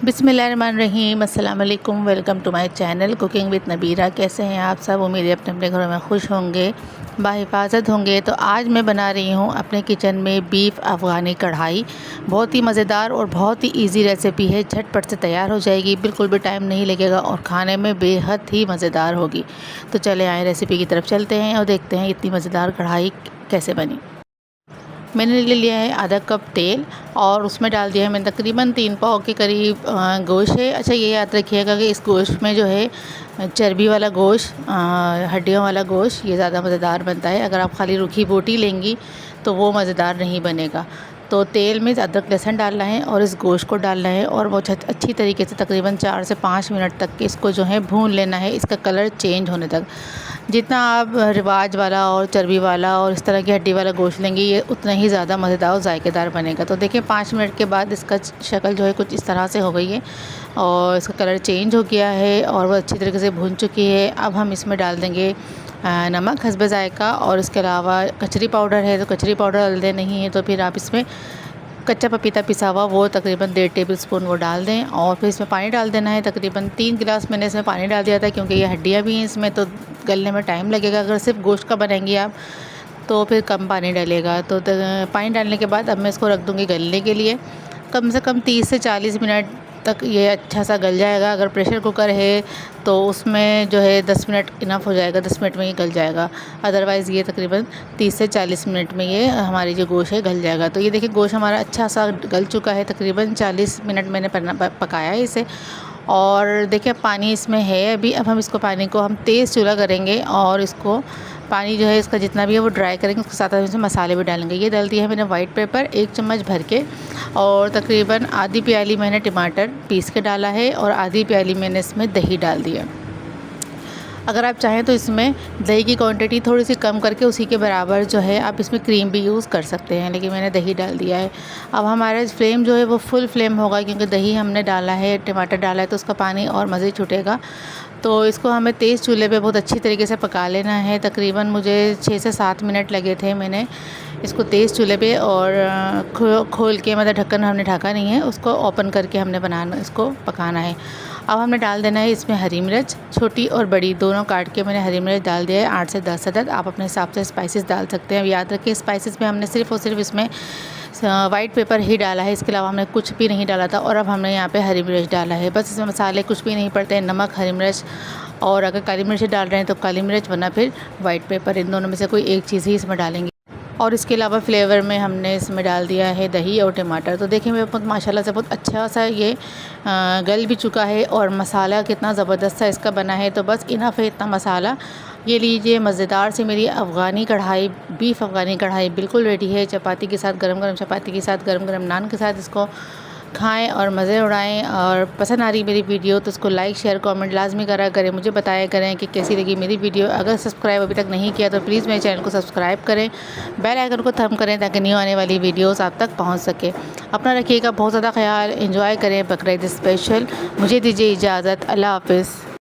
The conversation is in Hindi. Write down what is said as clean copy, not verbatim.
बिस्मिल्लाहिर्रहमानिर्रहीम, अस्सलाम वालेकुम। Welcome to my channel cooking with Nabira. कैसे हैं आप सब? उम्मीद है अपने अपने घरों में खुश होंगे, बाहिफाजत होंगे। तो आज मैं बना रही हूँ अपने किचन में बीफ अफ़गानी कढ़ाई। बहुत ही मज़ेदार और बहुत ही इजी रेसिपी है, झटपट से तैयार हो जाएगी, बिल्कुल भी टाइम नहीं लगेगा और खाने में बेहद ही मज़ेदार होगी। तो चले आए रेसिपी की तरफ चलते हैं और देखते हैं इतनी मज़ेदार कढ़ाई कैसे बनी। मैंने ले लिया है आधा कप तेल और उसमें डाल दिया है मैंने तकरीबन 3 पाव के करीब गोश्त है। अच्छा, ये याद रखिएगा कि इस गोश्त में जो है चर्बी वाला गोश्त, हड्डियों वाला गोश्त, ये ज़्यादा मज़ेदार बनता है। अगर आप खाली रूखी बोटी लेंगी तो वो मज़ेदार नहीं बनेगा। तो तेल में अदरक लहसुन डालना है और इस गोश्त को डालना है और वो अच्छी तरीके से तकरीबन 4 से 5 मिनट तक इसको जो है भून लेना है, इसका कलर चेंज होने तक। जितना आप रिवाज वाला और चर्बी वाला और इस तरह की हड्डी वाला गोश्त लेंगे, ये उतना ही ज़्यादा मज़ेदार और ज़ायकेदार बनेगा। तो देखिए 5 मिनट के बाद इसका शक्ल जो है कुछ इस तरह से हो गई है और इसका कलर चेंज हो गया है और वो अच्छी तरीके से भून चुकी है। अब हम इसमें डाल देंगे नमक हस्बे ज़ायका और इसके अलावा कचरी पाउडर है तो कचरी पाउडर डाल दें, नहीं है तो फिर आप इसमें कच्चा पपीता पिसा हुआ वो तकरीबन 1.5 टेबल स्पून वो डाल दें। और फिर इसमें पानी डाल देना है, तकरीबन 3 गिलास मैंने इसमें पानी डाल दिया था क्योंकि ये हड्डियाँ भी हैं इसमें तो गलने में टाइम लगेगा। अगर सिर्फ गोश्त का बनाएंगी आप तो फिर कम पानी डालेगा। तो पानी डालने के बाद अब मैं इसको रख दूँगी गलने के लिए। कम से कम 30 से 40 मिनट तक ये अच्छा सा गल जाएगा। अगर प्रेशर कुकर है तो उसमें जो है 10 मिनट इनफ हो जाएगा, 10 मिनट में ये गल जाएगा। अदरवाइज़ ये तकरीबन 30 से 40 मिनट में ये हमारी जो गोश्त है गल जाएगा। तो ये देखिए गोश्त हमारा अच्छा सा गल चुका है, तकरीबन 40 मिनट मैंने पकाया है इसे। और देखिए पानी इसमें है अभी। अब हम इसको पानी को हम तेज़ चूल्हा करेंगे और इसको पानी जो है इसका जितना भी है वो ड्राई करेंगे। उसके साथ इसमें मसाले भी डालेंगे। ये डाल दिया है मैंने वाइट पेपर 1 चम्मच भर के और तकरीबन आधी प्याली मैंने टमाटर पीस के डाला है और आधी प्याली मैंने इसमें दही डाल दिया। अगर आप चाहें तो इसमें दही की क्वांटिटी थोड़ी सी कम करके उसी के बराबर जो है आप इसमें क्रीम भी यूज़ कर सकते हैं, लेकिन मैंने दही डाल दिया है। अब हमारा फ्लेम जो है वो फुल फ्लेम होगा क्योंकि दही हमने डाला है, टमाटर डाला है तो उसका पानी और मज़े छूटेगा। तो इसको हमें तेज़ चूल्हे पे बहुत अच्छी तरीके से पका लेना है। तकरीबन मुझे 6 से 7 मिनट लगे थे मैंने इसको तेज़ चूल्हे पे और खोल के, मतलब ढक्कन हमने ढका नहीं है, उसको ओपन करके हमने इसको पकाना है। अब हमने डाल देना है इसमें हरी मिर्च, छोटी और बड़ी दोनों काट के मैंने हरी मिर्च डाल दिया है 8 से 10 अदद। आप अपने हिसाब से स्पाइसेस डाल सकते हैं। अब याद रखिए स्पाइसेस में हमने सिर्फ़ और सिर्फ इसमें वाइट पेपर ही डाला है, इसके अलावा हमने कुछ भी नहीं डाला था। और अब हमने यहाँ पे हरी मिर्च डाला है, बस इसमें मसाले कुछ भी नहीं पड़ते हैं, नमक, हरी मिर्च और अगर काली मिर्च डाल रहे हैं तो काली मिर्च, वरना फिर वाइट पेपर, इन दोनों में से कोई एक चीज़ ही इसमें डालेंगे। और इसके अलावा फ्लेवर में हमने इसमें डाल दिया है दही और टमाटर। तो देखिए मेरे बहुत माशाल्लाह से बहुत अच्छा सा ये गल भी चुका है और मसाला कितना ज़बरदस्त सा इसका बना है। तो बस इनफ है इतना मसाला। ये लीजिए मज़ेदार सी मेरी अफ़गानी कढ़ाई, बीफ अफ़गानी कढ़ाई बिल्कुल रेडी है। चपाती के साथ, गरम गरम चपाती के साथ, गरम गरम नान के साथ इसको खाएं और मज़े उड़ाएं। और पसंद आ रही मेरी वीडियो तो उसको लाइक, शेयर, कमेंट लाजमी करा करें, मुझे बताया करें कि कैसी लगी मेरी वीडियो। अगर सब्सक्राइब अभी तक नहीं किया तो प्लीज़ मेरे चैनल को सब्सक्राइब करें, बेल आइकन को थंब करें ताकि न्यू आने वाली वीडियोस आप तक पहुंच सके। अपना रखिएगा बहुत ज़्यादा ख्याल, एंजॉय करें बकरीद स्पेशल। मुझे दीजिए इजाज़त, अल्लाह हाफ़िज़।